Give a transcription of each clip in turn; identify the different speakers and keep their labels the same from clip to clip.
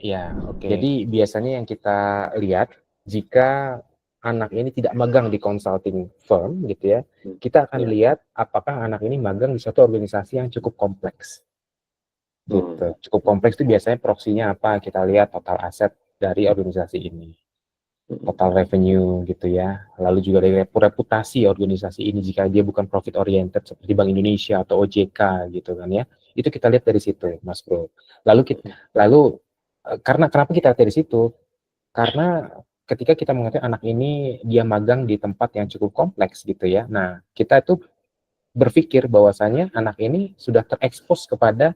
Speaker 1: Ya,
Speaker 2: Oke.
Speaker 1: jadi biasanya yang kita lihat jika anak ini tidak magang di consulting firm gitu ya, kita akan
Speaker 2: Ya.
Speaker 1: lihat apakah anak ini magang di suatu organisasi yang cukup kompleks. Gitu. Cukup kompleks itu biasanya proksinya apa? Kita lihat total aset dari organisasi ini, total revenue gitu ya. Lalu juga dari reputasi organisasi ini jika dia bukan profit oriented seperti Bank Indonesia atau OJK gitu kan ya. Itu kita lihat dari situ, Mas Bro. Lalu karena kenapa kita lihat dari situ? Karena ketika kita mengatakan anak ini dia magang di tempat yang cukup kompleks gitu ya. Nah, kita itu berpikir bahwasanya anak ini sudah terekspos kepada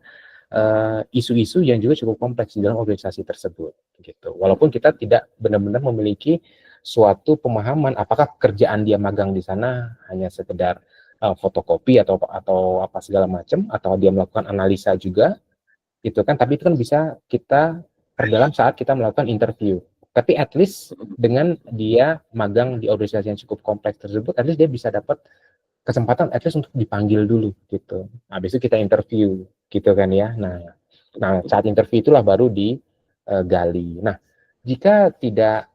Speaker 1: isu-isu yang juga cukup kompleks di dalam organisasi tersebut gitu. Walaupun kita tidak benar-benar memiliki suatu pemahaman apakah kerjaan dia magang di sana hanya sekedar fotokopi atau apa segala macam, atau dia melakukan analisa juga itu kan, tapi itu kan bisa kita perdalam saat kita melakukan interview. Tapi at least dengan dia magang di organisasi yang cukup kompleks tersebut, at least dia bisa dapat kesempatan at least untuk dipanggil dulu gitu. Habis itu kita interview gitu kan ya. Nah saat interview itulah baru digali. Nah, jika tidak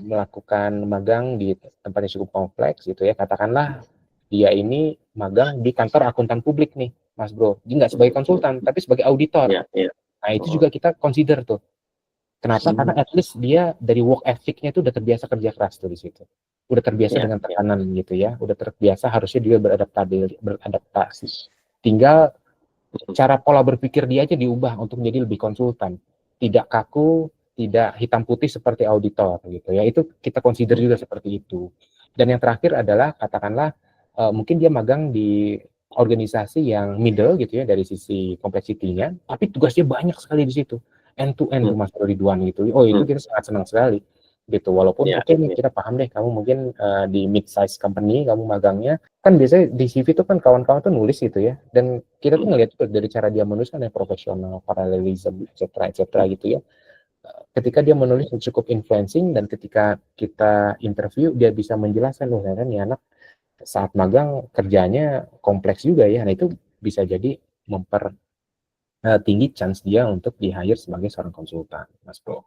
Speaker 1: melakukan magang di tempat yang cukup kompleks gitu ya, katakanlah dia ini magang di kantor akuntan publik nih, Mas Bro. Dia nggak sebagai konsultan, tapi sebagai auditor.
Speaker 2: Ya, ya.
Speaker 1: Nah, itu juga kita consider tuh. Kenapa? Karena at least dia dari work ethic-nya itu udah terbiasa kerja keras tuh di situ. Udah terbiasa
Speaker 2: Ya,
Speaker 1: dengan tekanan gitu ya. Udah terbiasa harusnya dia beradaptasi. Tinggal cara pola berpikir dia aja diubah untuk menjadi lebih konsultan. Tidak kaku, tidak hitam putih seperti auditor gitu ya. Itu kita consider juga seperti itu. Dan yang terakhir adalah katakanlah mungkin dia magang di organisasi yang middle gitu ya dari sisi kompleksitinya, tapi tugasnya banyak sekali di situ. End to end tuh Mas Ridwan gitu. Oh, itu kita sangat senang sekali gitu. Walaupun
Speaker 2: Ya,
Speaker 1: oke nih kita paham deh kamu mungkin di mid size company kamu magangnya, kan biasanya di CV itu kan kawan-kawan tuh nulis gitu ya, dan kita tuh ngelihat tuh dari cara dia menulis kan yang profesional, paralelism, etc gitu ya. Ketika dia menulis yang cukup influencing dan ketika kita interview dia bisa menjelaskan loh ternyata nih anak saat magang kerjanya kompleks juga ya. Nah, itu bisa jadi tinggi chance dia untuk di hire sebagai seorang konsultan, Mas Bro.